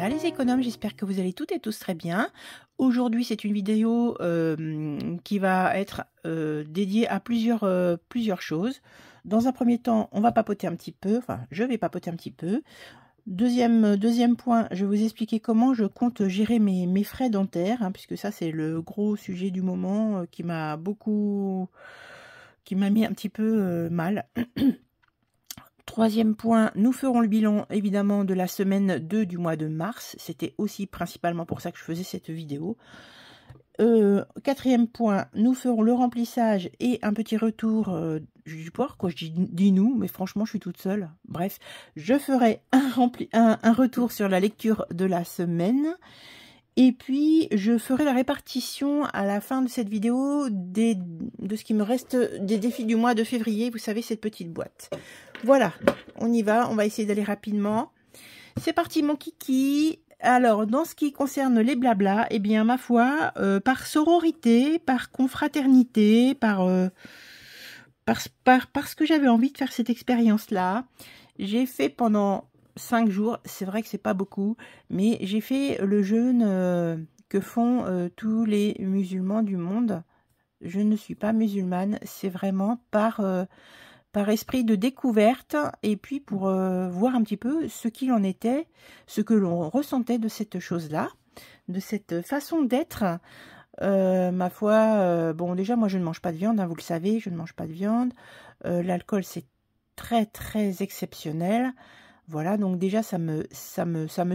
Voilà les économes, j'espère que vous allez toutes et tous très bien. Aujourd'hui, c'est une vidéo qui va être dédiée à plusieurs choses. Dans un premier temps, on va papoter un petit peu, enfin, je vais papoter un petit peu. Deuxième point, je vais vous expliquer comment je compte gérer mes frais dentaires, hein, puisque ça, c'est le gros sujet du moment qui m'a mis un petit peu mal. Troisième point, nous ferons le bilan évidemment de la semaine 2 du mois de mars. C'était aussi principalement pour ça que je faisais cette vidéo. Quatrième point, nous ferons le remplissage et un petit retour du port. Quand je dis nous, mais franchement je suis toute seule. Bref, je ferai un retour sur la lecture de la semaine. Et puis, je ferai la répartition à la fin de cette vidéo de ce qui me reste des défis du mois de février. Vous savez, cette petite boîte. Voilà, on y va. On va essayer d'aller rapidement. C'est parti, mon kiki. Alors, dans ce qui concerne les blablas, eh bien, ma foi, par sororité, par confraternité, parce que j'avais envie de faire cette expérience-là, j'ai fait pendant 5 jours, c'est vrai que c'est pas beaucoup, mais j'ai fait le jeûne que font tous les musulmans du monde. Je ne suis pas musulmane, c'est vraiment par esprit de découverte et puis pour voir un petit peu ce qu'il en était, ce que l'on ressentait de cette chose-là, de cette façon d'être. Ma foi, bon déjà moi je ne mange pas de viande, hein, vous le savez, je ne mange pas de viande. L'alcool c'est très très exceptionnel. Voilà, donc déjà ça me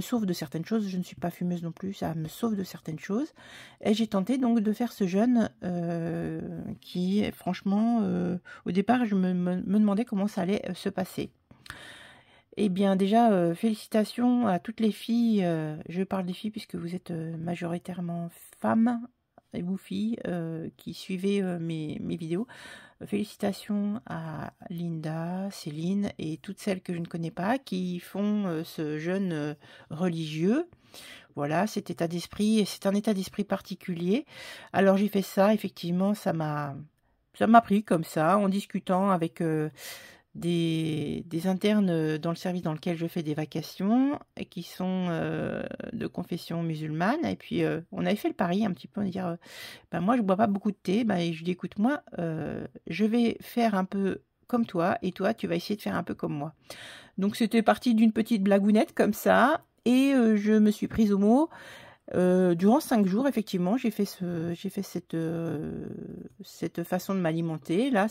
sauve de certaines choses. Je ne suis pas fumeuse non plus, ça me sauve de certaines choses. Et j'ai tenté donc de faire ce jeûne qui, franchement, au départ, je me demandais comment ça allait se passer. Eh bien déjà, félicitations à toutes les filles. Je parle des filles puisque vous êtes majoritairement femmes, et vous filles qui suivez mes vidéos. Félicitations à Linda, Céline et toutes celles que je ne connais pas qui font ce jeûne religieux. Voilà, cet état d'esprit, et c'est un état d'esprit particulier. Alors j'ai fait ça, effectivement, ça m'a pris comme ça, en discutant avec des internes dans le service dans lequel je fais des vacations, et qui sont de confession musulmane. Et puis on avait fait le pari un petit peu, de dire ben moi je bois pas beaucoup de thé, et je dis écoute moi je vais faire un peu comme toi et toi tu vas essayer de faire un peu comme moi. Donc c'était parti d'une petite blagounette comme ça, et je me suis prise au mot. Durant 5 jours, effectivement, j'ai fait cette façon de m'alimenter. Là,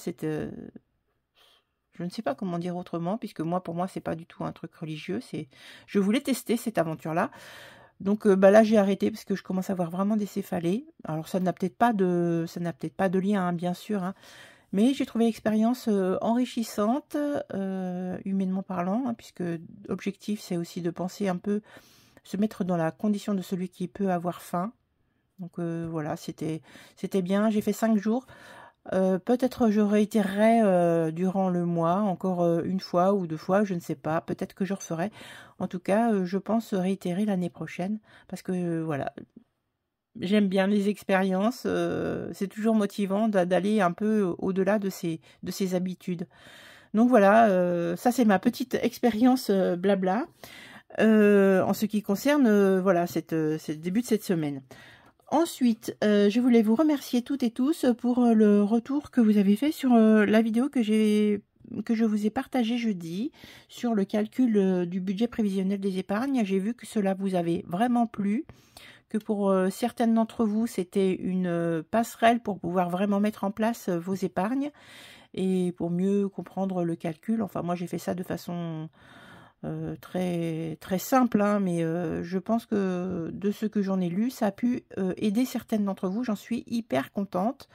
je ne sais pas comment dire autrement, puisque pour moi, c'est pas du tout un truc religieux. Je voulais tester cette aventure-là. Donc là, j'ai arrêté parce que je commence à avoir vraiment des céphalées. Alors, ça n'a peut-être pas de lien, hein, bien sûr, hein. Mais j'ai trouvé l'expérience enrichissante, humainement parlant, hein, puisque l'objectif, c'est aussi de penser un peu, se mettre dans la condition de celui qui peut avoir faim. Donc voilà, c'était bien. J'ai fait 5 jours. Peut-être je réitérerai durant le mois, encore une fois ou 2 fois, je ne sais pas. Peut-être que je referai. En tout cas, je pense réitérer l'année prochaine. Parce que voilà, j'aime bien les expériences. C'est toujours motivant d'aller un peu au-delà de ses habitudes. Donc voilà, ça c'est ma petite expérience blabla. En ce qui concerne voilà, ce début de cette semaine. Ensuite, je voulais vous remercier toutes et tous pour le retour que vous avez fait sur la vidéo que je vous ai partagée jeudi sur le calcul du budget prévisionnel des épargnes. J'ai vu que cela vous avait vraiment plu, que pour certaines d'entre vous, c'était une passerelle pour pouvoir vraiment mettre en place vos épargnes et pour mieux comprendre le calcul. Enfin, moi, j'ai fait ça de façon très très simple, hein, mais je pense que de ce que j'en ai lu, ça a pu aider certaines d'entre vous. J'en suis hyper contente.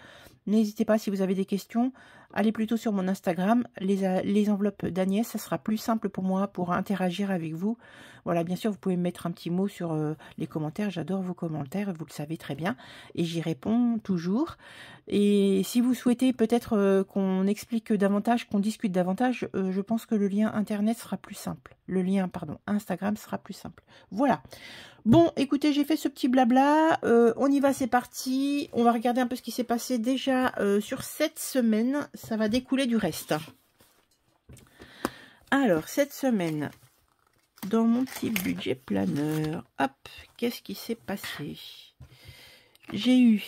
N'hésitez pas, si vous avez des questions, allez plutôt sur mon Instagram, les enveloppes d'Agnès, ça sera plus simple pour moi pour interagir avec vous. Voilà, bien sûr, vous pouvez me mettre un petit mot sur les commentaires, j'adore vos commentaires, vous le savez très bien, et j'y réponds toujours. Et si vous souhaitez peut-être qu'on explique davantage, qu'on discute davantage, je pense que le lien Internet sera plus simple. Le lien, pardon, Instagram sera plus simple. Voilà. Bon, écoutez, j'ai fait ce petit blabla. On y va, c'est parti. On va regarder un peu ce qui s'est passé déjà sur cette semaine. Ça va découler du reste. Alors, cette semaine, dans mon petit budget planeur. Hop, qu'est-ce qui s'est passé? J'ai eu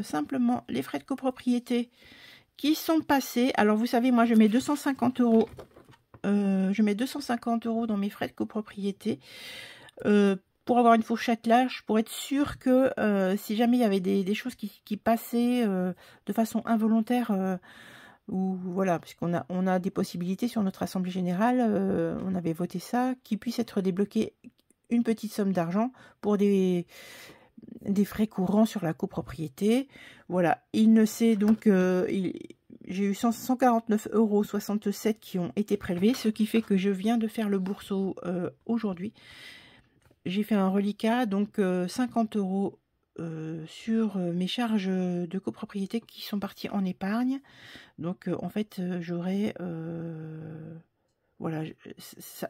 simplement les frais de copropriété qui sont passés. Alors, vous savez, moi, je mets 250 €. Je mets 250 € dans mes frais de copropriété pour avoir une fourchette large, pour être sûr que si jamais il y avait des choses qui passaient de façon involontaire, ou voilà, puisqu'on a des possibilités sur notre assemblée générale, on avait voté ça, qu'il puisse être débloqué une petite somme d'argent pour des frais courants sur la copropriété. Voilà, il ne sait donc j'ai eu 149,67 € qui ont été prélevés, ce qui fait que je viens de faire le bourseau aujourd'hui. J'ai fait un reliquat, donc 50 € sur mes charges de copropriété qui sont parties en épargne. Donc en fait, j'aurai... voilà,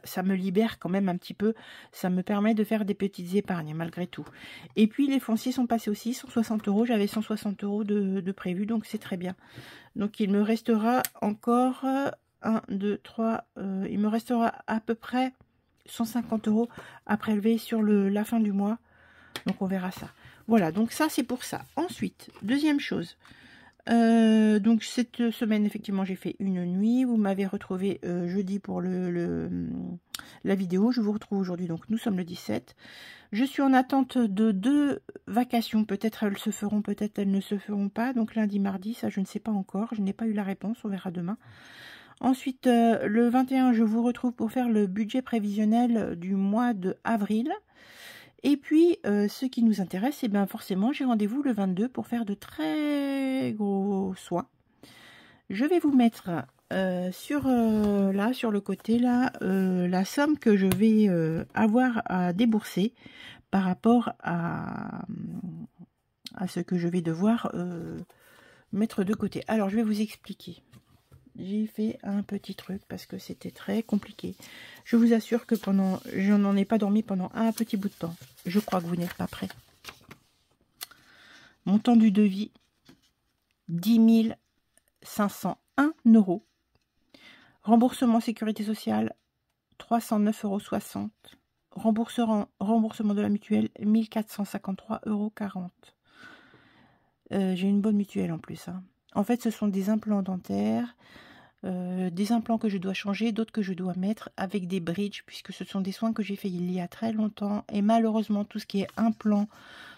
ça me libère quand même un petit peu. Ça me permet de faire des petites épargnes malgré tout. Et puis les fonciers sont passés aussi, 160 €. J'avais 160 € de prévu, donc c'est très bien. Donc il me restera encore 1, 2, 3... il me restera à peu près 150 € à prélever sur la fin du mois. Donc on verra ça. Voilà, donc ça c'est pour ça. Ensuite, deuxième chose. Donc cette semaine effectivement j'ai fait une nuit. Vous m'avez retrouvé jeudi pour la vidéo. Je vous retrouve aujourd'hui, donc nous sommes le 17. Je suis en attente de 2 vacations. Peut-être elles se feront, peut-être elles ne se feront pas. Donc lundi, mardi, ça je ne sais pas encore. Je n'ai pas eu la réponse, on verra demain. Ensuite, le 21, je vous retrouve pour faire le budget prévisionnel du mois d'avril. Et puis, ce qui nous intéresse, et bien forcément, j'ai rendez-vous le 22 pour faire de très gros soins. Je vais vous mettre sur le côté, là, la somme que je vais avoir à débourser par rapport à ce que je vais devoir mettre de côté. Alors, je vais vous expliquer. J'ai fait un petit truc parce que c'était très compliqué. Je vous assure que je n'en ai pas dormi pendant un petit bout de temps. Je crois que vous n'êtes pas prêts. Montant du devis, 10 501 €. Remboursement sécurité sociale, 309,60 €. Remboursement de la mutuelle, 1453,40 €. J'ai une bonne mutuelle en plus. Hein. En fait, ce sont des implants dentaires. Des implants que je dois changer, d'autres que je dois mettre avec des bridges, puisque ce sont des soins que j'ai fait il y a très longtemps. Et malheureusement, tout ce qui est implant,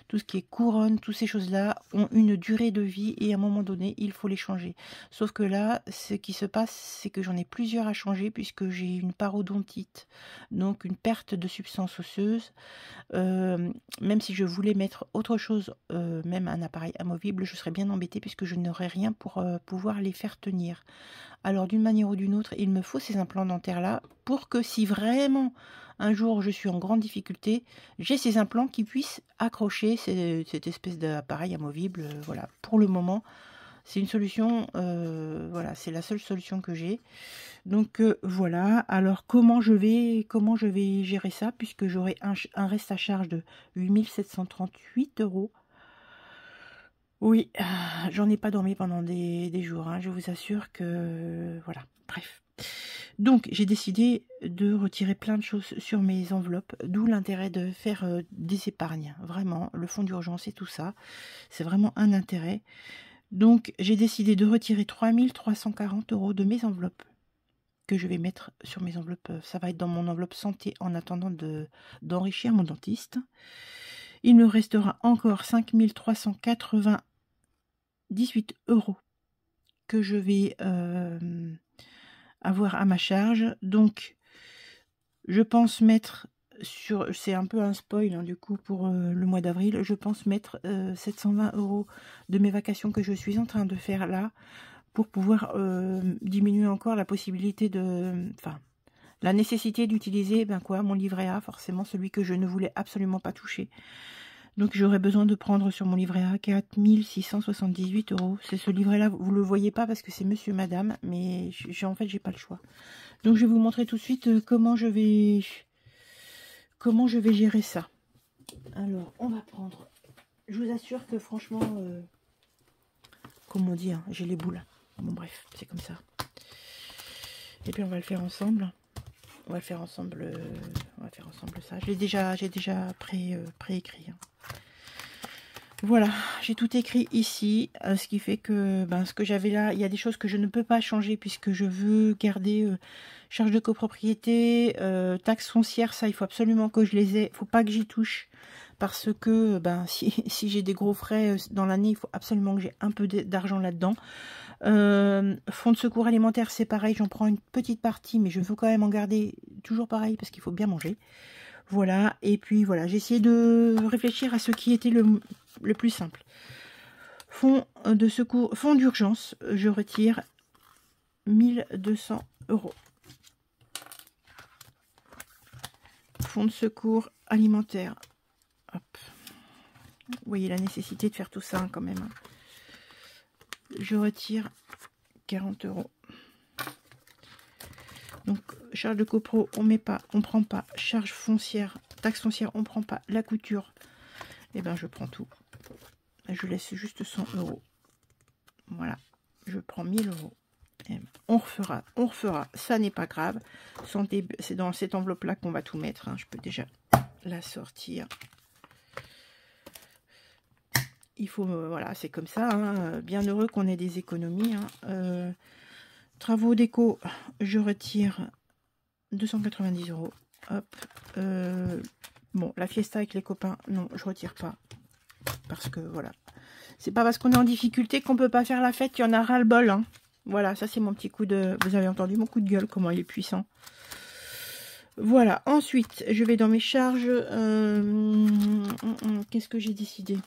tout ce qui est couronne, toutes ces choses-là ont une durée de vie et à un moment donné, il faut les changer. Sauf que là, ce qui se passe, c'est que j'en ai plusieurs à changer puisque j'ai une parodontite, donc une perte de substance osseuse. Même si je voulais mettre autre chose, même un appareil amovible, je serais bien embêtée puisque je n'aurais rien pour pouvoir les faire tenir. Alors d'une manière ou d'une autre, il me faut ces implants dentaires-là pour que si vraiment un jour je suis en grande difficulté, j'ai ces implants qui puissent accrocher cette espèce d'appareil amovible. Voilà, pour le moment, c'est une solution, voilà, c'est la seule solution que j'ai. Donc voilà, alors comment je vais gérer ça puisque j'aurai un reste à charge de 8 738 €. Oui, j'en ai pas dormi pendant des jours, hein, je vous assure que... Voilà, bref. Donc, j'ai décidé de retirer plein de choses sur mes enveloppes, d'où l'intérêt de faire des épargnes. Vraiment, le fonds d'urgence et tout ça, c'est vraiment un intérêt. Donc, j'ai décidé de retirer 3 340 € de mes enveloppes, que je vais mettre sur mes enveloppes. Ça va être dans mon enveloppe santé en attendant d'enrichir mon dentiste. Il me restera encore 5 398 € que je vais avoir à ma charge. Donc, je pense mettre sur... C'est un peu un spoil, hein, du coup, pour le mois d'avril. Je pense mettre 720 € de mes vacations que je suis en train de faire là pour pouvoir diminuer encore la possibilité de... Enfin, la nécessité d'utiliser mon livret A, forcément celui que je ne voulais absolument pas toucher. Donc j'aurais besoin de prendre sur mon livret A 4 678 €. C'est ce livret-là, vous ne le voyez pas parce que c'est monsieur, madame, mais en fait, j'ai pas le choix. Donc je vais vous montrer tout de suite comment je vais gérer ça. Alors, on va prendre... Je vous assure que franchement, comment dire, j'ai les boules. Bon bref, c'est comme ça. Et puis on va le faire ensemble. On va faire ensemble, ça. J'ai déjà préécrit. Hein. Voilà, j'ai tout écrit ici, ce qui fait que ce que j'avais là, il y a des choses que je ne peux pas changer puisque je veux garder charge de copropriété, taxes foncières, ça il faut absolument que je les ai, il faut pas que j'y touche parce que si j'ai des gros frais dans l'année, il faut absolument que j'ai un peu d'argent là-dedans. Fonds de secours alimentaire, c'est pareil, j'en prends une petite partie, mais je veux quand même en garder toujours pareil parce qu'il faut bien manger. Voilà, et puis voilà, j'ai essayé de réfléchir à ce qui était le plus simple. Fonds de secours, fonds d'urgence, je retire 1200 €. Fonds de secours alimentaire. Hop. Vous voyez la nécessité de faire tout ça hein, quand même. Je retire 40 €. Donc, charge de copro, on prend pas. Charge foncière, taxe foncière, on prend pas. La couture, et je prends tout. Je laisse juste 100 €. Voilà, je prends 1000 €. Et on refera. Ça n'est pas grave. C'est dans cette enveloppe-là qu'on va tout mettre. Hein. Je peux déjà la sortir. Il faut, voilà, c'est comme ça. Hein. Bien heureux qu'on ait des économies. Hein. Travaux déco, je retire 290 €. Hop. Bon, la fiesta avec les copains, non, je retire pas. Parce que, voilà. C'est pas parce qu'on est en difficulté qu'on peut pas faire la fête, il y en a ras-le-bol. Hein. Voilà, ça c'est mon petit coup de... Vous avez entendu mon coup de gueule, comment il est puissant. Voilà, ensuite, je vais dans mes charges. Qu'est-ce que j'ai décidé?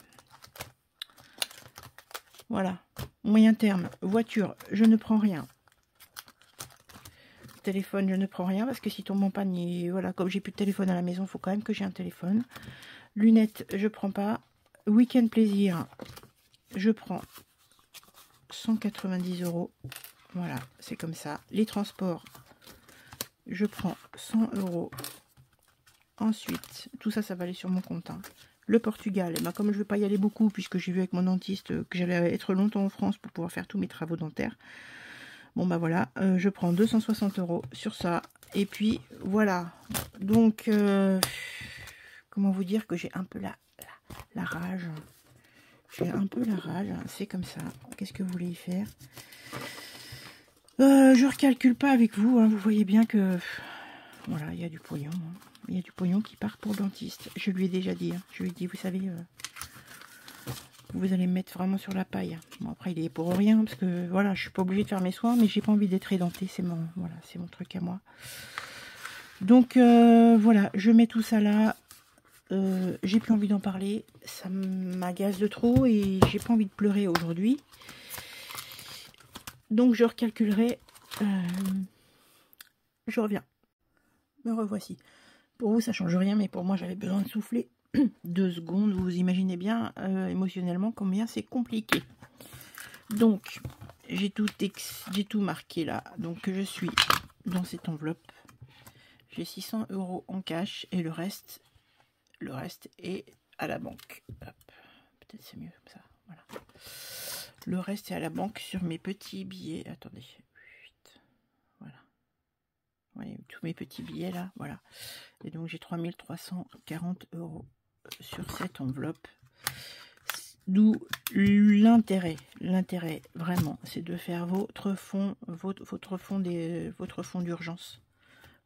Voilà, moyen terme, voiture, je ne prends rien. Téléphone, je ne prends rien parce que si tombe en panne, voilà, comme j'ai plus de téléphone à la maison, il faut quand même que j'ai un téléphone. Lunettes, je prends pas. Week-end plaisir, je prends 190 €. Voilà, c'est comme ça. Les transports, je prends 100 €. Ensuite, tout ça, ça va aller sur mon compte. Hein. Le Portugal, comme je ne vais pas y aller beaucoup, puisque j'ai vu avec mon dentiste que j'allais être longtemps en France pour pouvoir faire tous mes travaux dentaires. Bon, voilà, je prends 260 € sur ça. Et puis, voilà. Donc, comment vous dire que j'ai un peu la rage. J'ai un peu la rage, c'est comme ça. Qu'est-ce que vous voulez y faire? Je ne recalcule pas avec vous. Hein. Vous voyez bien que... Voilà, il y a du pognon. Hein. Il y a du pognon qui part pour le dentiste. Je lui ai déjà dit. Hein. Je lui ai dit, vous savez, vous allez me mettre vraiment sur la paille. Bon, après, il est pour rien, parce que, voilà, je suis pas obligée de faire mes soins, mais j'ai pas envie d'être édentée. C'est mon, voilà, c'est mon truc à moi. Donc, voilà, je mets tout ça là. J'ai plus envie d'en parler. Ça m'agace de trop et j'ai pas envie de pleurer aujourd'hui. Donc, je recalculerai. Je reviens. Me revoici. Pour vous, ça change rien, mais pour moi, j'avais besoin de souffler 2 secondes. Vous imaginez bien, émotionnellement, combien c'est compliqué. Donc, j'ai tout marqué là. Donc, je suis dans cette enveloppe. J'ai 600 € en cash et le reste est à la banque. Peut-être c'est mieux comme ça. Voilà. Le reste est à la banque sur mes petits billets. Attendez. Voilà. Ouais, tous mes petits billets là. Voilà. Et donc j'ai 3340 € sur cette enveloppe. D'où l'intérêt. L'intérêt, vraiment, c'est de faire votre fonds d'urgence.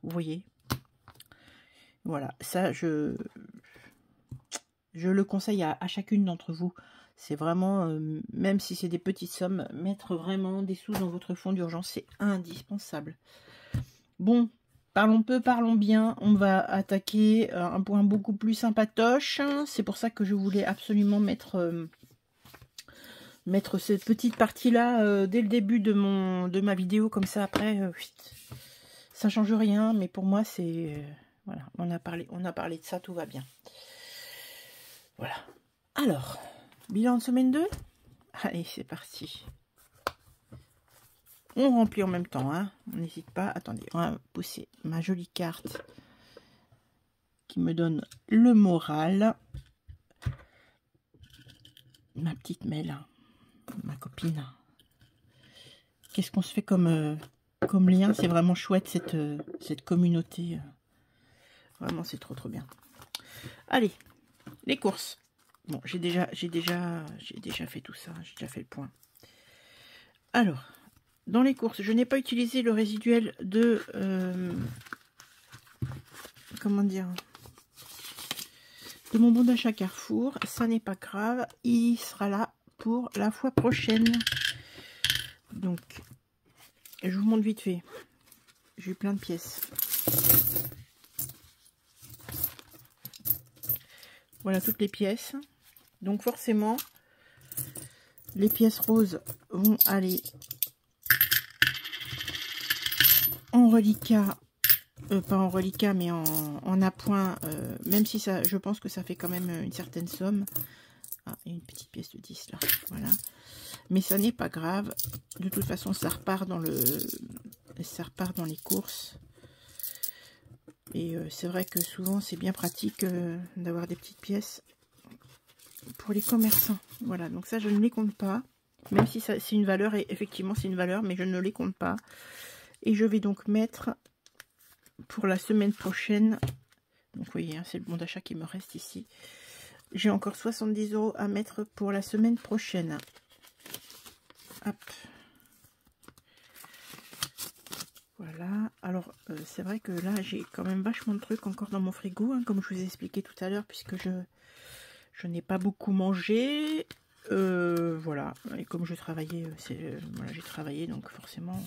Vous voyez. Voilà. Ça, je le conseille à chacune d'entre vous. C'est vraiment, même si c'est des petites sommes, mettre vraiment des sous dans votre fonds d'urgence, c'est indispensable. Bon, parlons peu, parlons bien. On va attaquer un point beaucoup plus sympatoche. C'est pour ça que je voulais absolument mettre cette petite partie-là dès le début de ma vidéo. Comme ça, après, ça change rien. Mais pour moi, c'est... voilà, on a parlé de ça, tout va bien. Voilà. Alors, bilan de semaine 2. Allez, c'est parti. On remplit en même temps, hein. On n'hésite pas. Attendez, on va pousser ma jolie carte qui me donne le moral. Ma petite Mel, ma copine. Qu'est-ce qu'on se fait comme comme lien. C'est vraiment chouette cette communauté. Vraiment, c'est trop bien. Allez, les courses. Bon, j'ai déjà fait tout ça. J'ai déjà fait le point. Alors, dans les courses, je n'ai pas utilisé le résiduel de... comment dire, de mon bon d'achat Carrefour. Ça n'est pas grave. Il sera là pour la fois prochaine. Donc, je vous montre vite fait. J'ai eu plein de pièces. Voilà toutes les pièces. Donc forcément, les pièces roses vont aller en reliquat. Pas en reliquat, mais en appoint. Même si ça, je pense que ça fait quand même une certaine somme. Ah, et une petite pièce de 10 là. Voilà. Mais ça n'est pas grave. De toute façon, ça repart dans les courses. Et c'est vrai que souvent, c'est bien pratique d'avoir des petites pièces pour les commerçants. Voilà, donc ça, je ne les compte pas. Même si c'est une valeur, et effectivement, c'est une valeur, mais je ne les compte pas. Et je vais donc mettre pour la semaine prochaine. Donc, vous voyez, hein, c'est le bon d'achat qui me reste ici. J'ai encore 70 € à mettre pour la semaine prochaine. Hop. Voilà. Alors, c'est vrai que là, j'ai quand même vachement de trucs encore dans mon frigo, hein, comme je vous ai expliqué tout à l'heure, puisque je n'ai pas beaucoup mangé. Voilà. Et comme je travaillais, voilà, j'ai travaillé, donc forcément,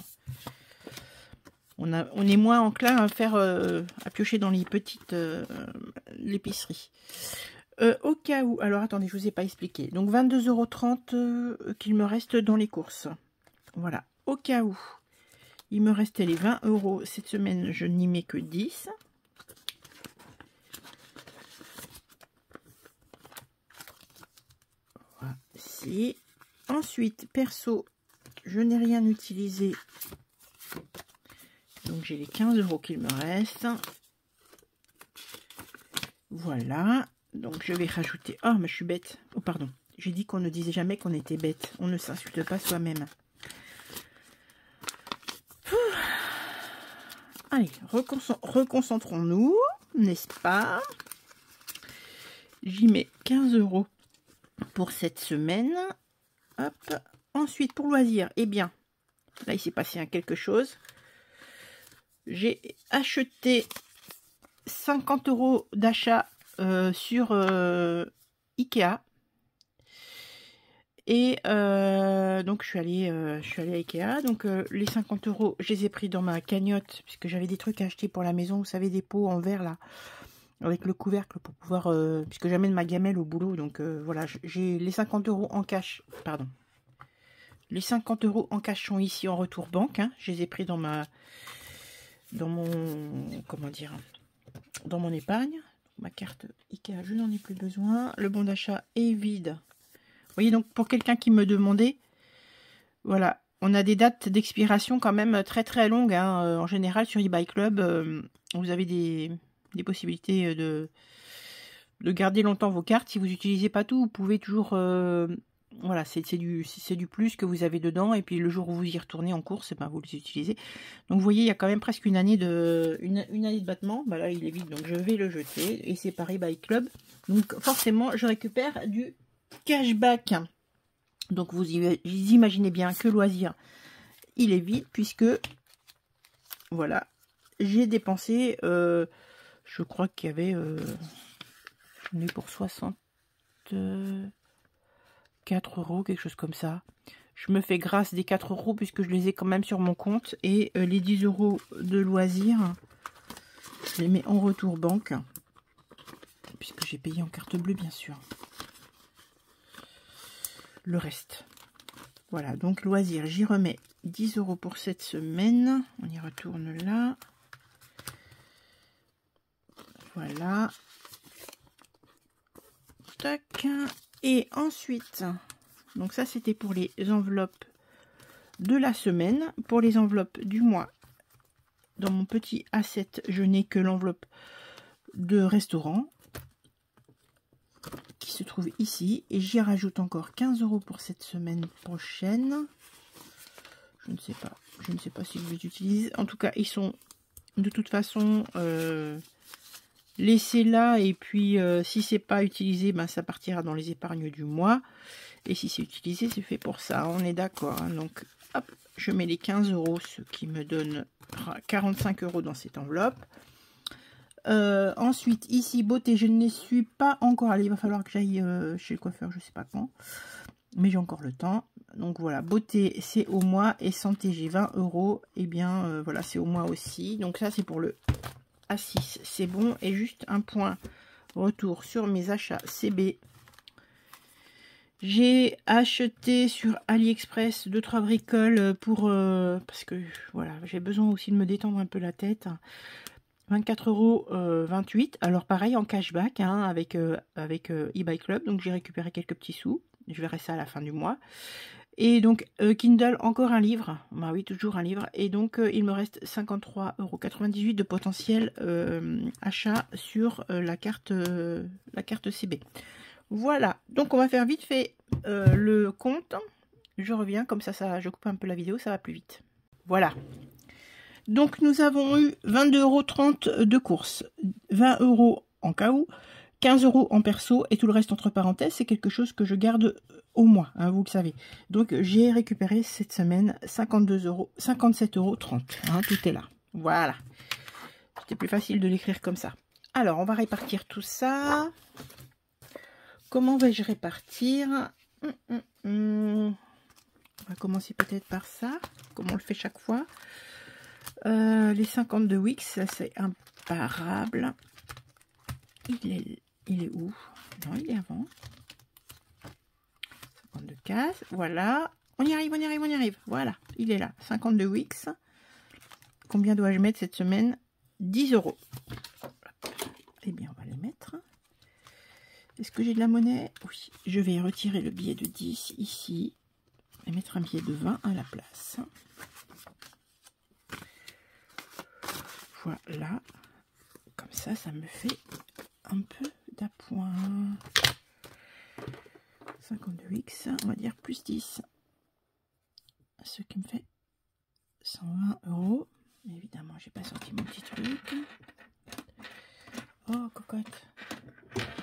on est moins enclin à faire, à piocher dans les petites l'épicerie. Au cas où, alors attendez, je vous ai pas expliqué. Donc 22,30 € qu'il me reste dans les courses. Voilà. Au cas où il me restait les 20 € cette semaine, je n'y mets que 10. Voici. Ensuite, perso, je n'ai rien utilisé. Donc j'ai les 15 € qu'il me reste. Voilà. Donc je vais rajouter... Oh, mais je suis bête. Oh, pardon. J'ai dit qu'on ne disait jamais qu'on était bête. On ne s'insulte pas soi-même. Allez, reconcentrons-nous, n'est-ce pas? J'y mets 15 € pour cette semaine. Hop. Ensuite, pour loisirs, eh bien, là, il s'est passé quelque chose. J'ai acheté 50 € d'achat sur Ikea. Et donc je suis allée à Ikea. Donc les 50 €, je les ai pris dans ma cagnotte puisque j'avais des trucs à acheter pour la maison. Vous savez, des pots en verre là, avec le couvercle pour pouvoir, puisque j'amène ma gamelle au boulot. Donc voilà, j'ai les 50 € en cash. Pardon. Les 50 € en cash sont ici en retour banque. Hein. Je les ai pris dans mon, comment dire, dans mon épargne. Ma carte Ikea, je n'en ai plus besoin. Le bon d'achat est vide. Vous voyez, donc pour quelqu'un qui me demandait, voilà, on a des dates d'expiration quand même très longues. Hein. En général, sur eBay Club, vous avez des possibilités de garder longtemps vos cartes. Si vous n'utilisez pas tout, vous pouvez toujours... voilà, c'est du plus que vous avez dedans. Et puis le jour où vous y retournez en course, ben, vous les utilisez. Donc vous voyez, il y a quand même presque une année de battement. Ben là, il est vide, donc je vais le jeter. Et c'est par eBay Club. Donc forcément, je récupère du cashback. Donc vous imaginez bien que loisir, il est vide puisque voilà, j'ai dépensé, je crois qu'il y avait, j'en ai pour 64 €, quelque chose comme ça. Je me fais grâce des 4 € puisque je les ai quand même sur mon compte. Et les 10 € de loisirs, je les mets en retour banque puisque j'ai payé en carte bleue, bien sûr. Le reste. Voilà, donc loisirs, j'y remets 10 € pour cette semaine. On y retourne là. Voilà. Tac. Et ensuite, donc ça c'était pour les enveloppes de la semaine. Pour les enveloppes du mois, dans mon petit A7, je n'ai que l'enveloppe de restaurant qui se trouve ici, et j'y rajoute encore 15 € pour cette semaine prochaine. Je ne sais pas. Je ne sais pas si je les utilise. En tout cas, ils sont de toute façon laissés là. Et puis, si c'est pas utilisé, ben, ça partira dans les épargnes du mois. Et si c'est utilisé, c'est fait pour ça. On est d'accord. Hein. Donc, hop, je mets les 15 €, ce qui me donne 45 € dans cette enveloppe. Ensuite, ici, beauté, je ne suis pas encore allée. Il va falloir que j'aille chez le coiffeur, je sais pas quand. Mais j'ai encore le temps. Donc voilà, beauté, c'est au mois. Et santé, j'ai 20 €. Et bien, voilà, c'est au mois aussi. Donc ça, c'est pour le A6. C'est bon. Et juste un point retour sur mes achats CB. J'ai acheté sur AliExpress 2-3 bricoles pour... parce que, voilà, j'ai besoin aussi de me détendre un peu la tête. 24,28 €. Alors pareil en cashback hein, avec eBay Club. Donc j'ai récupéré quelques petits sous. Je verrai ça à la fin du mois. Et donc Kindle, encore un livre. Bah oui, toujours un livre. Et donc il me reste 53,98 € de potentiel achat sur la carte CB. Voilà. Donc on va faire vite fait le compte. Je reviens comme ça, je coupe un peu la vidéo, ça va plus vite. Voilà. Donc nous avons eu 22,30 € de course, 20 € en KO, 15 € en perso et tout le reste entre parenthèses, c'est quelque chose que je garde au mois, hein, vous le savez. Donc j'ai récupéré cette semaine 57,30 €, hein, tout est là. Voilà. C'était plus facile de l'écrire comme ça. Alors on va répartir tout ça. Comment vais-je répartir? On va commencer peut-être par ça, comme on le fait chaque fois. Les 50 de Wix, ça c'est imparable. Il est où? Non, il est avant. 50 de cases, voilà. On y arrive, on y arrive, on y arrive. Voilà, il est là. 50 de Wix. Combien dois-je mettre cette semaine? 10 €. Eh bien, on va les mettre. Est-ce que j'ai de la monnaie? Oui. Je vais retirer le billet de 10 ici. Et mettre un billet de 20 à la place. Voilà. Comme ça, ça me fait un peu d'appoint. 52 X, on va dire plus 10. Ce qui me fait 120 €. Évidemment, j'ai pas sorti mon petit truc. Oh, cocotte.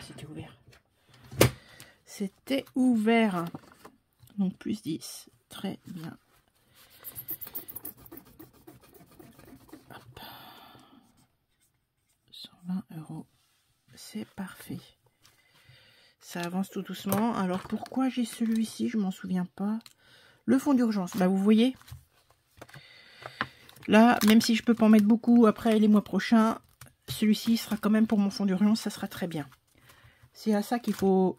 C'était ouvert. C'était ouvert. Donc, plus 10. Très bien. Hop. 120 €. C'est parfait. Ça avance tout doucement. Alors, pourquoi j'ai celui-ci? Je m'en souviens pas. Le fonds d'urgence. Bah, vous voyez. Là, même si je peux pas en mettre beaucoup après les mois prochains, celui-ci sera quand même pour mon fonds d'urgence. Ça sera très bien. C'est à ça qu'il faut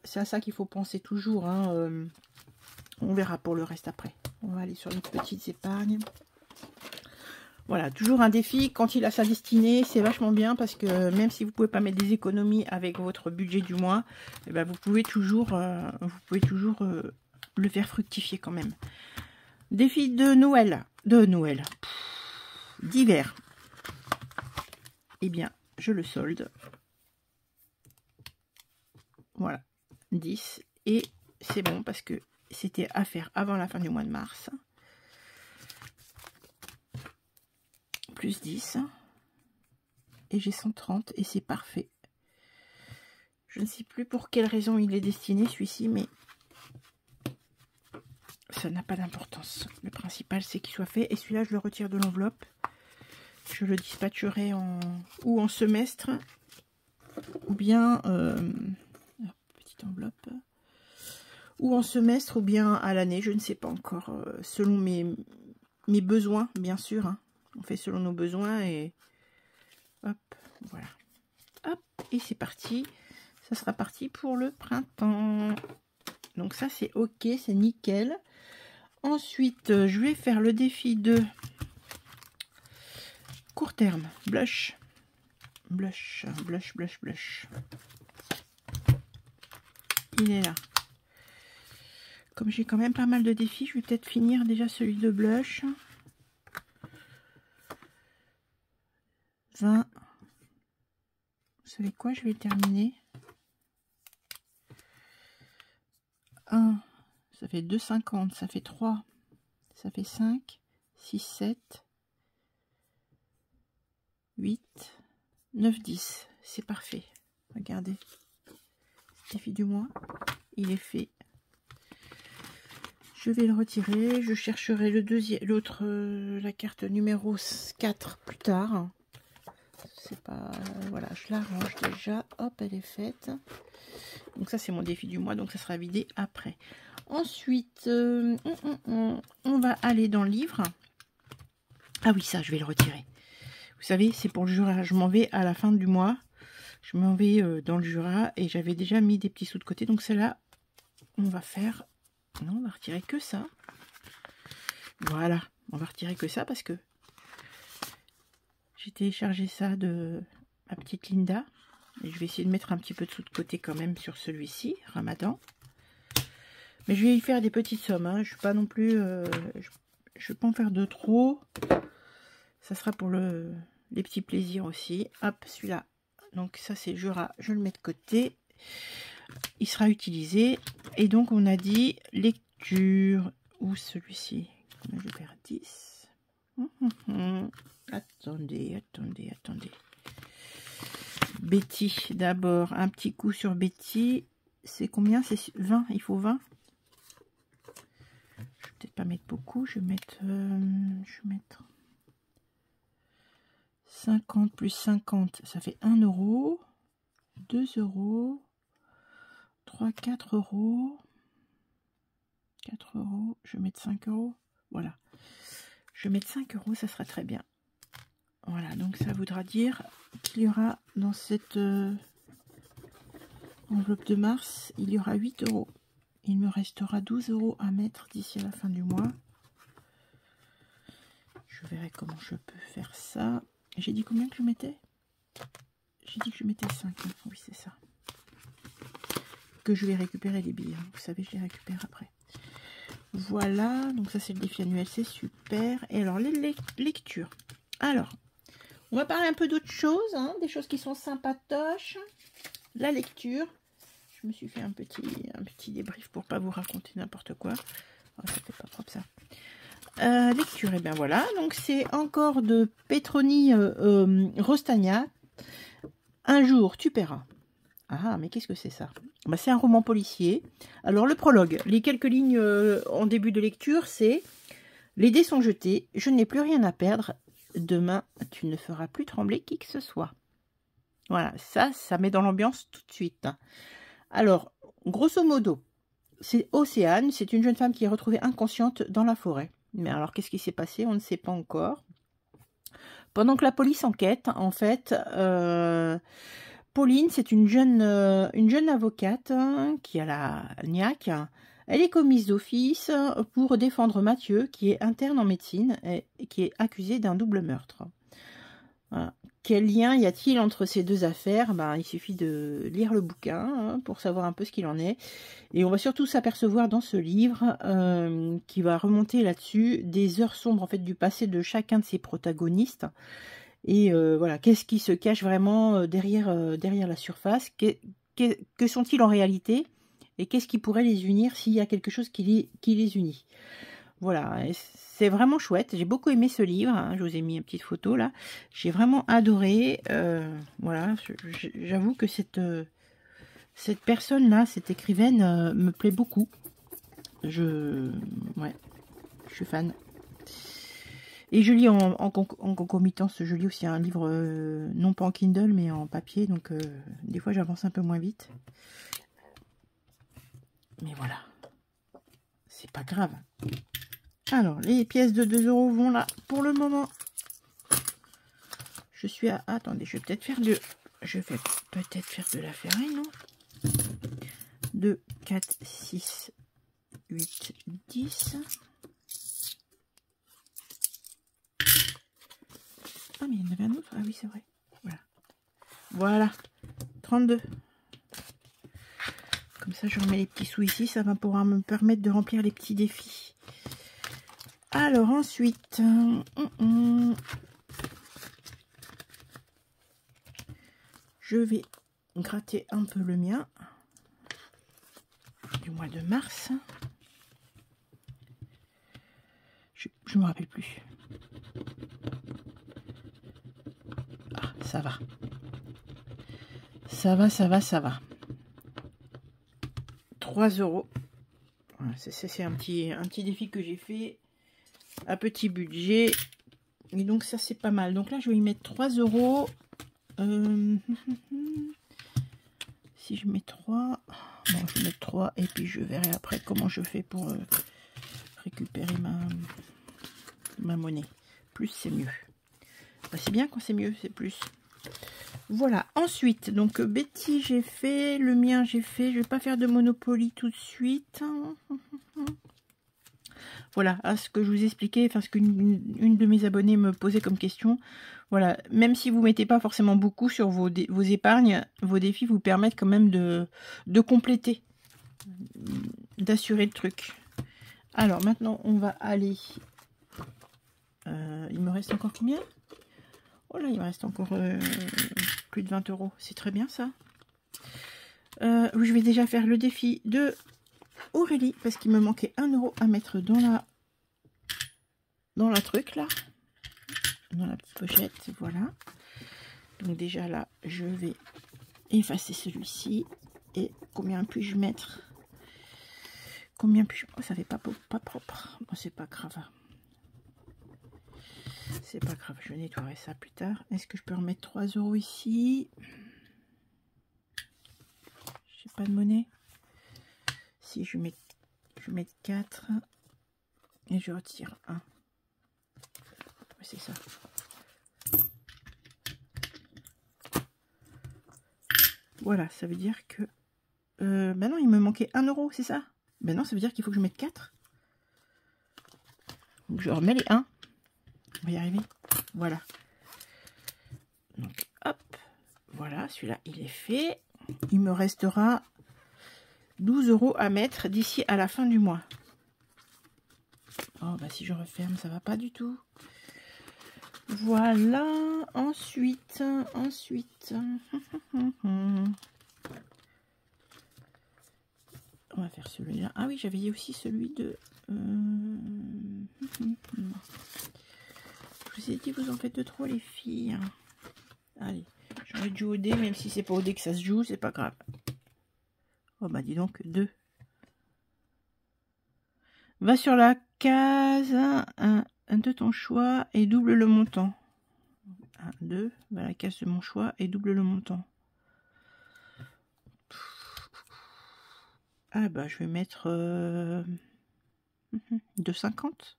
penser toujours. Hein. On verra pour le reste après. On va aller sur les petites épargnes. Voilà, toujours un défi. Quand il a sa destinée, c'est vachement bien parce que même si vous ne pouvez pas mettre des économies avec votre budget du mois, eh ben, vous pouvez toujours le faire fructifier quand même. Défi de Noël. D'hiver. Eh bien, je le solde. Voilà, 10. Et c'est bon parce que c'était à faire avant la fin du mois de mars. Plus 10. Et j'ai 130 et c'est parfait. Je ne sais plus pour quelle raison il est destiné celui-ci, mais ça n'a pas d'importance. Le principal, c'est qu'il soit fait. Et celui-là, je le retire de l'enveloppe. Je le dispatcherai ou en semestre, ou bien petite enveloppe, ou en semestre, ou bien à l'année. Je ne sais pas encore, selon mes besoins, bien sûr. Hein. On fait selon nos besoins et hop, voilà. Hop, et c'est parti. Ça sera parti pour le printemps. Donc ça, c'est ok, c'est nickel. Ensuite, je vais faire le défi de court terme. Blush. Blush, blush, blush, blush. Il est là. Comme j'ai quand même pas mal de défis, je vais peut-être finir déjà celui de blush. 20. Vous savez quoi, je vais le terminer. 1, ça fait 2,50, ça fait 3, ça fait 5, 6, 7, 8, 9, 10. C'est parfait. Regardez. Défi du mois. Il est fait. Je vais le retirer. Je chercherai le deuxième, l'autre, la carte numéro 4 plus tard. C'est pas... Voilà, je la range déjà. Hop, elle est faite. Donc ça, c'est mon défi du mois. Donc ça sera vidé après. Ensuite, on va aller dans le livre. Ah oui, ça, je vais le retirer. Vous savez, c'est pour le Jura. Je m'en vais à la fin du mois. Je m'en vais dans le Jura. Et j'avais déjà mis des petits sous de côté. Donc celle-là, on va faire... Non, on va retirer que ça. Voilà, on va retirer que ça parce que j'ai téléchargé ça de ma petite Linda. Et je vais essayer de mettre un petit peu de sous de côté quand même sur celui-ci, Ramadan. Mais je vais y faire des petites sommes. Hein. Je ne suis pas non plus... je ne vais pas en faire de trop. Ça sera pour les petits plaisirs aussi. Hop, celui-là. Donc ça, c'est Jura. Je le mets de côté. Il sera utilisé. Et donc, on a dit lecture. Ou celui-ci. Je vais faire 10. Attendez. Betty, d'abord. Un petit coup sur Betty. C'est combien? C'est 20. Il faut 20. Je vais peut-être pas mettre beaucoup. Je vais mettre 50 plus 50. Ça fait 1 euro. 2 euros. 3, 4 euros. 4 euros. Je vais mettre 5 euros. Voilà. Je vais mettre 5 euros, ça sera très bien. Voilà, donc ça voudra dire qu'il y aura dans cette enveloppe de mars, il y aura 8 euros. Il me restera 12 euros à mettre d'ici à la fin du mois. Je verrai comment je peux faire ça. J'ai dit combien que je mettais? J'ai dit que je mettais 5. Hein. Oui, c'est ça. Que je vais récupérer les billets. Hein. Vous savez, je les récupère après. Voilà, donc ça c'est le défi annuel, c'est super. Et alors, les lectures. Alors, on va parler un peu d'autres choses, hein, des choses qui sont sympatoches. La lecture. Je me suis fait un petit débrief pour pas vous raconter n'importe quoi. Oh, ça fait pas propre ça. Lecture, et bien voilà. Donc c'est encore de Petroni Rostagna. Un jour, tu paieras. Ah, mais qu'est-ce que c'est ça? Bah, c'est un roman policier. Alors, le prologue, les quelques lignes en début de lecture, c'est « Les dés sont jetés, je n'ai plus rien à perdre. Demain, tu ne feras plus trembler qui que ce soit. » Voilà, ça met dans l'ambiance tout de suite. Alors, grosso modo, c'est Océane, c'est une jeune femme qui est retrouvée inconsciente dans la forêt. Mais alors, qu'est-ce qui s'est passé? On ne sait pas encore. Pendant que la police enquête, en fait... Pauline, c'est une jeune avocate qui a la niaque. Elle est commise d'office pour défendre Mathieu, qui est interne en médecine et qui est accusé d'un double meurtre. Voilà. Quel lien y a-t-il entre ces deux affaires? Ben, il suffit de lire le bouquin pour savoir un peu ce qu'il en est. Et on va surtout s'apercevoir dans ce livre qui va remonter là-dessus des heures sombres en fait, du passé de chacun de ses protagonistes. Et voilà, qu'est-ce qui se cache vraiment derrière la surface? Que sont-ils en réalité? Et qu'est-ce qui pourrait les unir s'il y a quelque chose qui les unit? Voilà, c'est vraiment chouette. J'ai beaucoup aimé ce livre. Hein, je vous ai mis une petite photo là. J'ai vraiment adoré. Voilà, j'avoue que cette personne-là, cette écrivaine, me plaît beaucoup. Ouais, je suis fan. Et je lis en concomitance, je lis aussi un livre, non pas en Kindle, mais en papier. Donc, des fois, j'avance un peu moins vite. Mais voilà. C'est pas grave. Alors, les pièces de 2 euros vont là pour le moment. Je suis à... Attendez, je vais peut-être faire de... Je vais peut-être faire de la farine, non? 2, 4, 6, 8, 10... Ah, mais il y en avait un autre. Ah oui, c'est vrai. Voilà. Voilà. 32. Comme ça, je remets les petits sous ici. Ça va pouvoir me permettre de remplir les petits défis. Alors, ensuite... je vais gratter un peu le mien. Du mois de mars. Je ne me rappelle plus. Ça va. Ça va, ça va, ça va. 3 €. Voilà, c'est un petit défi que j'ai fait à petit budget. Et donc ça c'est pas mal. Donc là je vais y mettre 3 €. Si je mets 3, bon, je vais mettre 3 et puis je verrai après comment je fais pour récupérer ma monnaie. Plus c'est mieux. Bah, c'est bien quand c'est mieux, c'est plus. Voilà, ensuite, donc Betty j'ai fait, le mien j'ai fait. Je vais pas faire de Monopoly tout de suite. Voilà, à ce que je vous expliquais, enfin ce qu'une de mes abonnées me posait comme question. Voilà, même si vous mettez pas forcément beaucoup sur vos épargnes, vos défis vous permettent quand même de compléter, d'assurer le truc. Alors maintenant, on va aller... il me reste encore combien? Oh là, il me reste encore plus de 20 €. C'est très bien ça. Je vais déjà faire le défi de Aurélie parce qu'il me manquait 1 € à mettre dans la truc là, dans la pochette. Voilà. Donc déjà là, je vais effacer celui-ci. Et combien puis-je mettre? Combien puis-je... Oh, ça fait pas propre. Bon, c'est pas grave. C'est pas grave, je nettoierai ça plus tard. Est-ce que je peux remettre 3 € ici? J'ai pas de monnaie. Si je mets 4 et je retire 1. C'est ça. Voilà, ça veut dire que... ben non, il me manquait 1 €, c'est ça? Ben non, ça veut dire qu'il faut que je mette 4. Donc je remets les 1. On va y arriver. Voilà. Donc hop. Voilà, celui-là, il est fait. Il me restera 12 € à mettre d'ici à la fin du mois. Oh, bah si je referme, ça va pas du tout. Voilà. Ensuite. On va faire celui-là. Ah oui, j'avais aussi celui de... Je vous ai dit, vous en faites de trop, les filles. Allez, j'ai envie de jouer au dé, même si c'est pas au dé que ça se joue, c'est pas grave. Oh bah dis donc, 2. Va sur la case 1 de ton choix et double le montant. 1, 2, va à la case de mon choix et double le montant. Ah bah je vais mettre 2,50.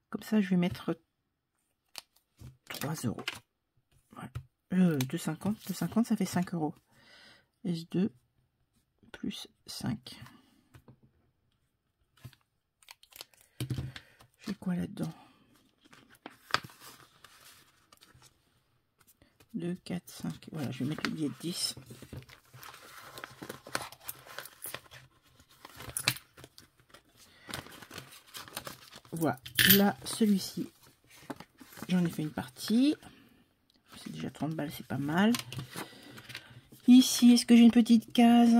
Comme ça je vais mettre 3 €. Voilà. 2,50 ça fait 5 €. S2 plus 5. J'ai quoi là-dedans? 2, 4, 5. Voilà, je vais mettre le billet de 10. Voilà, là, celui-ci, j'en ai fait une partie. C'est déjà 30 balles, c'est pas mal. Ici, est-ce que j'ai une petite case?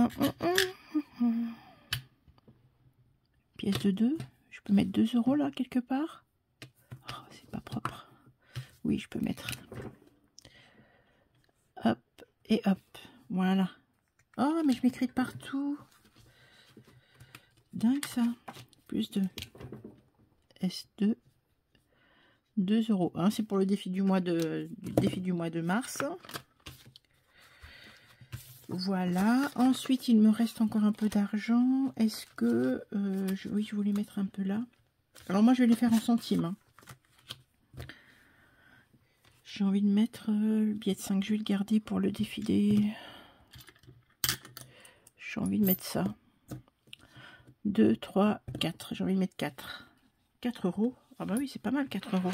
Pièce de 2. Je peux mettre 2 € là, quelque part. Oh, c'est pas propre. Oui, je peux mettre. Hop, et hop. Voilà. Oh, mais je m'écris de partout. Dingue ça. Plus de S2. 2 €. Hein, c'est pour le défi du mois de mars. Voilà. Ensuite, il me reste encore un peu d'argent. Est-ce que... oui, je voulais mettre un peu là. Alors moi, je vais les faire en centimes. Hein. J'ai envie de mettre le billet de 5. Je vais le garder pour le défi des... J'ai envie de mettre ça. 2, 3, 4. J'ai envie de mettre 4. 4 €. Ah bah oui, c'est pas mal, 4 €.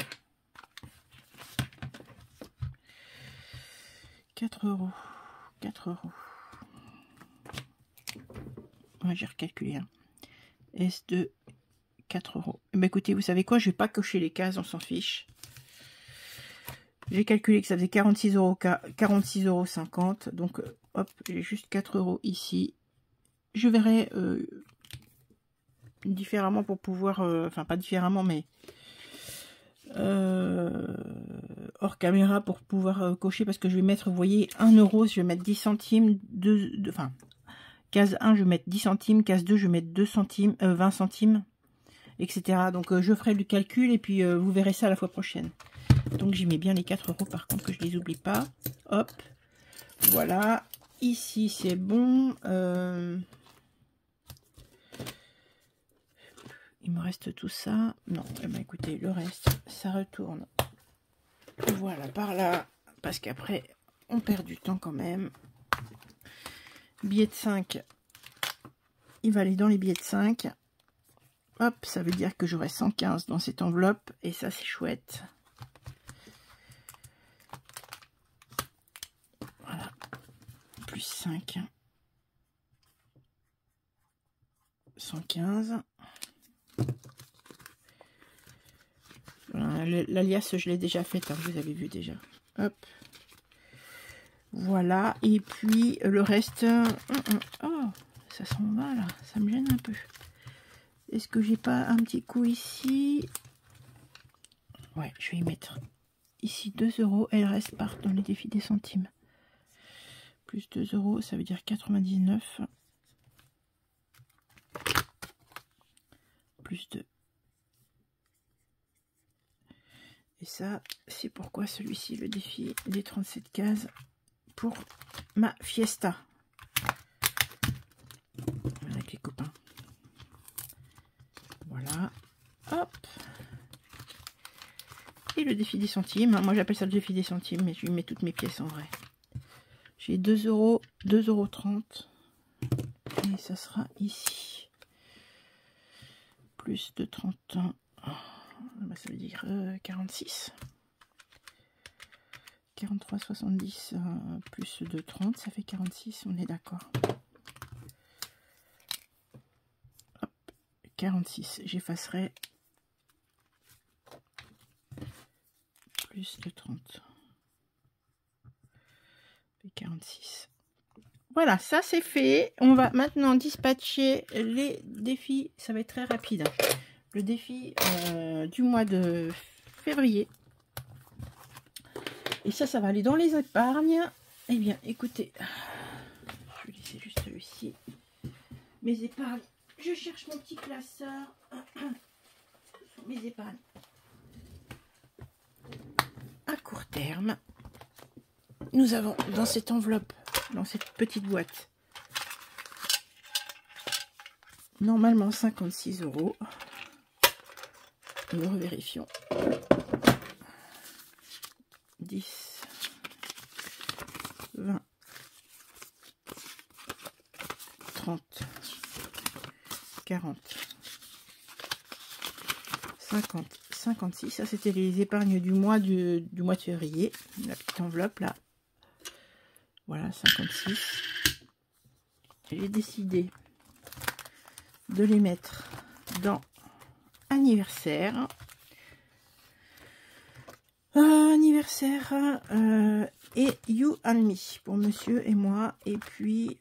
4 €. 4 €. Ouais, j'ai recalculé. Hein. S2, 4 €. Eh ben, écoutez, vous savez quoi? Je vais pas cocher les cases, on s'en fiche. J'ai calculé que ça faisait 46,50 €. Donc, hop, j'ai juste 4 € ici. Je verrai différemment pour pouvoir... enfin, pas différemment, mais... hors caméra pour pouvoir cocher, parce que je vais mettre, vous voyez, 1 euro, je vais mettre 10 centimes, enfin, case 1, je vais mettre 10 centimes, case 2, je vais mettre 2 centimes, 20 centimes, etc. Donc, je ferai le calcul et puis vous verrez ça la fois prochaine. Donc, j'y mets bien les 4 euros, par contre, que je les oublie pas. Hop, voilà. Ici, c'est bon. Il me reste tout ça. Non, eh ben, écoutez, le reste, ça retourne. Voilà, par là. Parce qu'après, on perd du temps quand même. Billet de 5. Il va aller dans les billets de 5. Hop, ça veut dire que j'aurai 115 dans cette enveloppe. Et ça, c'est chouette. Voilà. Plus 5. 115. Voilà, l'alias, je l'ai déjà faite, hein, vous avez vu déjà. Hop. Voilà. Et puis, le reste... Oh, ça s'en va, là. Ça me gêne un peu. Est-ce que j'ai pas un petit coup ici? Ouais, je vais y mettre ici 2 euros. Et le reste part dans les défis des centimes. Plus 2 euros, ça veut dire 99. Plus 2. Et ça, c'est pourquoi celui-ci, le défi des 37 cases pour ma fiesta. Avec les copains. Voilà. Hop. Et le défi des centimes. Moi, j'appelle ça le défi des centimes, mais je lui mets toutes mes pièces en vrai. J'ai 2 euros, 2,30 €. Et ça sera ici. Plus de 30 ans. Ça veut dire 46. 43,70 plus de 30, ça fait 46, on est d'accord. 46, j'effacerai. Plus de 30. 46. Voilà, ça c'est fait. On va maintenant dispatcher les défis. Ça va être très rapide. Le défi du mois de février. Et ça va aller dans les épargnes. Eh bien, écoutez, je vais laisser juste celui-ci. Mes épargnes. Je cherche mon petit classeur. Mes épargnes. À court terme, nous avons dans cette enveloppe, dans cette petite boîte, normalement 56 euros. Nous revérifions. 10, 20, 30, 40, 50, 56. Ça, c'était les épargnes du mois de février. La petite enveloppe, là. Voilà, 56. J'ai décidé de les mettre dans anniversaire. Anniversaire et You and Me pour monsieur et moi. Et puis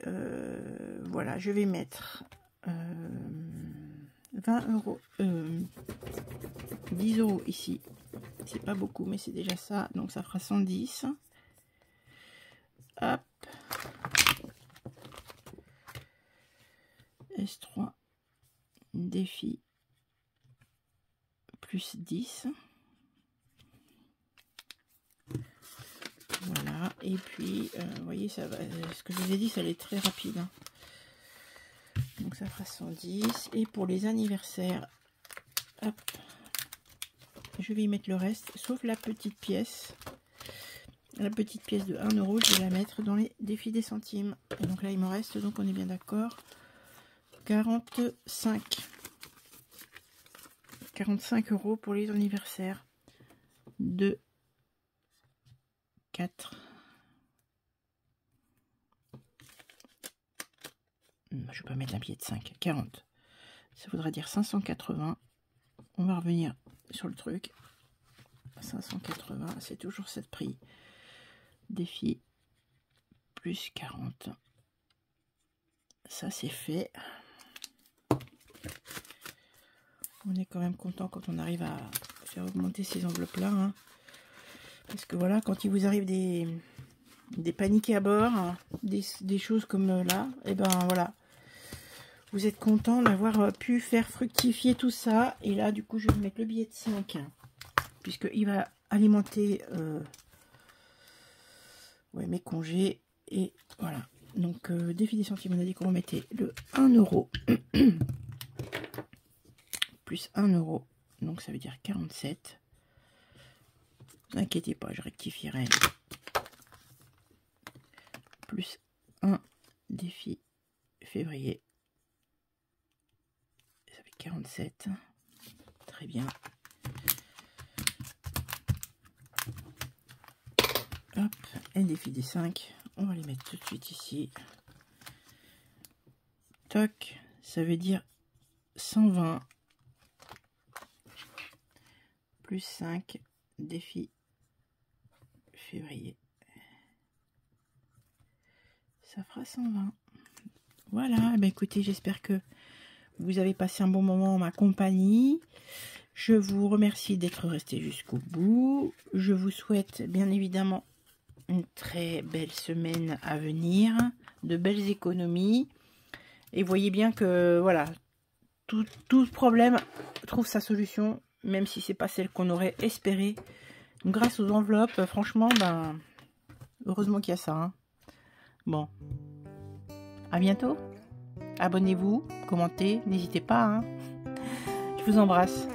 voilà, je vais mettre 20 euros, 10 euros ici. C'est pas beaucoup, mais c'est déjà ça. Donc ça fera 110. Hop. S3 défi plus 10. Voilà, et puis vous voyez, ça va, ce que je vous ai dit, ça allait très rapide, hein. Donc ça fera 110. Et pour les anniversaires, hop, je vais y mettre le reste, sauf la petite pièce. La petite pièce de 1 euro, je vais la mettre dans les défis des centimes. Et donc là, il me reste, donc on est bien d'accord, 45 euros pour les anniversaires. 2, 4. Je ne vais pas mettre un billet de 5. 40. Ça voudra dire 580. On va revenir sur le truc. 580, c'est toujours cette prix. Défi plus 40. Ça, c'est fait. On est quand même content quand on arrive à faire augmenter ces enveloppes-là. Hein. Parce que voilà, quand il vous arrive des paniqués à bord, hein, des choses comme là, et ben voilà. Vous êtes content d'avoir pu faire fructifier tout ça. Et là, du coup, je vais mettre le billet de 5. Puisqu'il va alimenter mes congés. Et voilà. Donc, défi des centimes, on a dit qu'on mettait le 1 euro. Plus 1 euro. Donc, ça veut dire 47. Ne vous inquiétez pas, je rectifierai. Plus 1 défi février. Ça fait 47. Très bien. Hop, et défi des 5. On va les mettre tout de suite ici. Toc, ça veut dire 120. Plus 5 défi février. Ça fera 120. Voilà, ben écoutez, j'espère que vous avez passé un bon moment en ma compagnie. Je vous remercie d'être resté jusqu'au bout. Je vous souhaite bien évidemment une très belle semaine à venir, de belles économies. Et voyez bien que voilà, tout problème trouve sa solution, même si c'est pas celle qu'on aurait espéré. Grâce aux enveloppes, franchement, ben heureusement qu'il y a ça. Hein. Bon, à bientôt. Abonnez-vous, commentez, n'hésitez pas. Hein. Je vous embrasse.